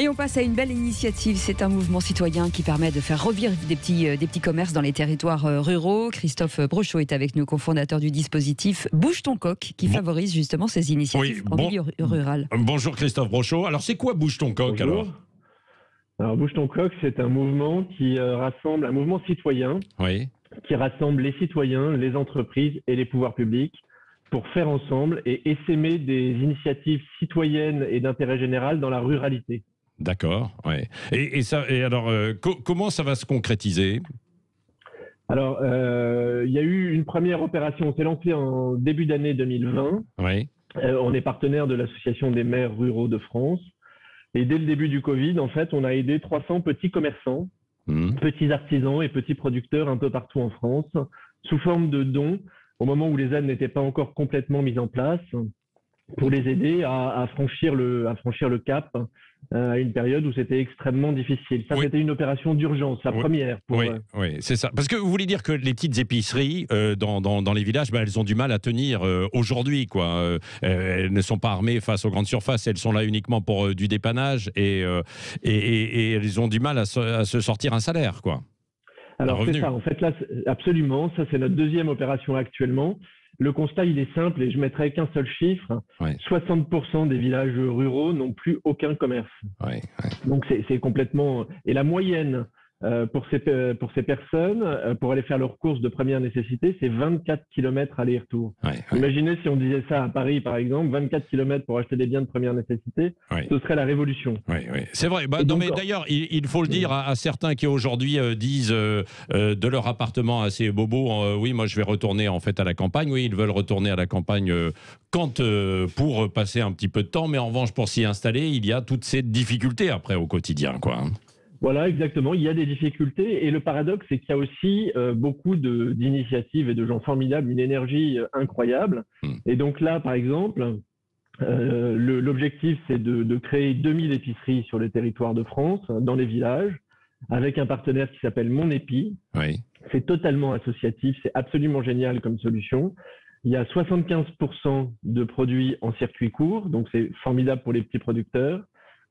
Et on passe à une belle initiative. C'est un mouvement citoyen qui permet de faire revivre des petits commerces dans les territoires ruraux. Christophe Brochot est avec nous, cofondateur du dispositif Bouge ton coq, qui favorise justement ces initiatives en milieu rural. Bonjour Christophe Brochot. Alors c'est quoi Bouge ton coq? Alors Bouge ton coq, c'est un mouvement qui rassemble, un mouvement citoyen qui rassemble les citoyens, les entreprises et les pouvoirs publics pour faire ensemble et essaimer des initiatives citoyennes et d'intérêt général dans la ruralité. D'accord, ouais. Et alors, comment ça va se concrétiser? Alors, il y a eu une première opération, on s'est lancé en début d'année 2020. Oui. On est partenaire de l'Association des maires ruraux de France. Et dès le début du Covid, en fait, on a aidé 300 petits commerçants, petits artisans et petits producteurs un peu partout en France, sous forme de dons, au moment où les aides n'étaient pas encore complètement mises en place, pour les aider à franchir le cap à une période où c'était extrêmement difficile. Ça, c'était une opération d'urgence, la première. Oui, c'est ça. Parce que vous voulez dire que les petites épiceries dans les villages, elles ont du mal à tenir aujourd'hui, quoi. Elles ne sont pas armées face aux grandes surfaces, elles sont là uniquement pour du dépannage et elles ont du mal à se sortir un salaire, quoi. Alors c'est ça, en fait là, absolument, ça c'est notre deuxième opération actuellement. Le constat, il est simple et je mettrai qu'un seul chiffre. 60% des villages ruraux n'ont plus aucun commerce. Donc c'est complètement... Et la moyenne pour ces personnes, pour aller faire leurs courses de première nécessité, c'est 24 km aller-retour. Imaginez si on disait ça à Paris, par exemple, 24 km pour acheter des biens de première nécessité, ce serait la révolution. C'est vrai. Mais d'ailleurs, il faut le dire à certains qui aujourd'hui disent de leur appartement assez bobo, oui, moi je vais retourner en fait à la campagne. Oui, ils veulent retourner à la campagne pour passer un petit peu de temps, mais en revanche, pour s'y installer, il y a toutes ces difficultés après au quotidien, quoi. Voilà, exactement. Il y a des difficultés et le paradoxe, c'est qu'il y a aussi beaucoup d'initiatives et de gens formidables, une énergie incroyable. Et donc là, par exemple, l'objectif, c'est de créer 2000 épiceries sur le territoire de France, dans les villages, avec un partenaire qui s'appelle Mon Épi. C'est totalement associatif, c'est absolument génial comme solution. Il y a 75% de produits en circuit court, donc c'est formidable pour les petits producteurs.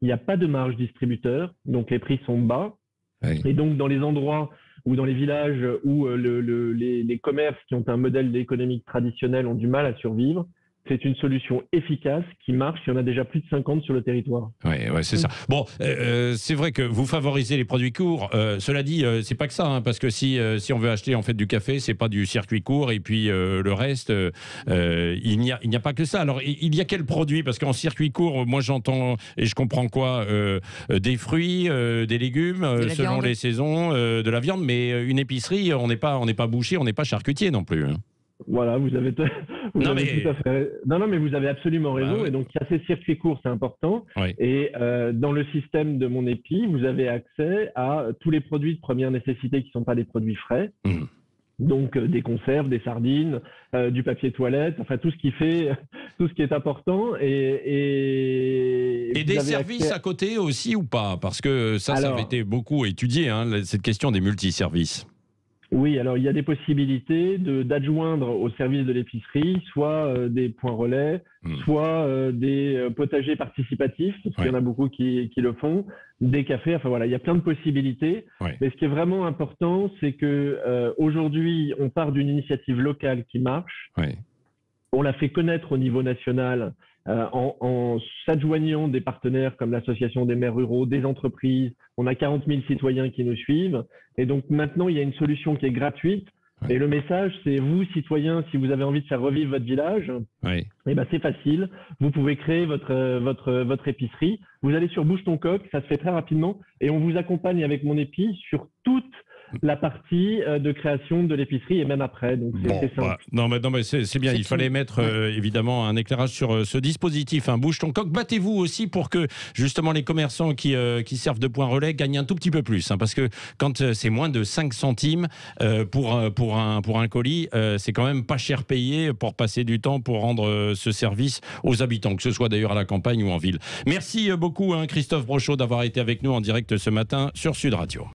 Il n'y a pas de marge distributeur, donc les prix sont bas. Et donc, dans les endroits ou dans les villages où les commerces qui ont un modèle économique traditionnel ont du mal à survivre, c'est une solution efficace qui marche. Il y en a déjà plus de 50 sur le territoire. C'est ça. Bon, c'est vrai que vous favorisez les produits courts. Cela dit, c'est pas que ça, hein, parce que si on veut acheter en fait du café, c'est pas du circuit court. Et puis le reste, il n'y a pas que ça. Alors, il y a quel produit? Parce qu'en circuit court, moi j'entends et je comprends quoi, des fruits, des légumes, selon les saisons, de la viande. Mais une épicerie, on n'est pas boucher, on n'est pas charcutier non plus. Voilà, vous avez tout à fait. Non, mais vous avez absolument raison. Et donc, il y a ces circuits courts, c'est important. Et dans le système de Mon Épi, vous avez accès à tous les produits de première nécessité qui ne sont pas des produits frais. Donc, des conserves, des sardines, du papier toilette, enfin tout ce qui est important. Et des services à côté aussi ou pas? Parce que ça avait été beaucoup étudié, hein, cette question des multiservices. Oui, alors il y a des possibilités d'adjoindre au service de l'épicerie soit des points relais, soit des potagers participatifs, parce qu'il y en a beaucoup qui le font, des cafés, enfin voilà, il y a plein de possibilités. Mais ce qui est vraiment important, c'est que aujourd'hui, on part d'une initiative locale qui marche. On l'a fait connaître au niveau national en s'adjoignant des partenaires comme l'Association des maires ruraux, des entreprises. On a 40 000 citoyens qui nous suivent. Et donc maintenant, il y a une solution qui est gratuite. Et le message, c'est vous, citoyens, si vous avez envie de faire revivre votre village, c'est facile. Vous pouvez créer votre épicerie. Vous allez sur Bouge ton coq, ça se fait très rapidement. Et on vous accompagne avec Mon Épi sur toute la partie de création de l'épicerie et même après. Donc c'est simple. Non mais c'est bien. Il fallait mettre évidemment un éclairage sur ce dispositif. Bouge ton coq. Battez-vous aussi pour que justement les commerçants qui servent de point relais gagnent un tout petit peu plus. Parce que quand c'est moins de 5 centimes pour un colis, c'est quand même pas cher payé pour passer du temps pour rendre ce service aux habitants, que ce soit d'ailleurs à la campagne ou en ville. Merci beaucoup Christophe Brochot d'avoir été avec nous en direct ce matin sur Sud Radio.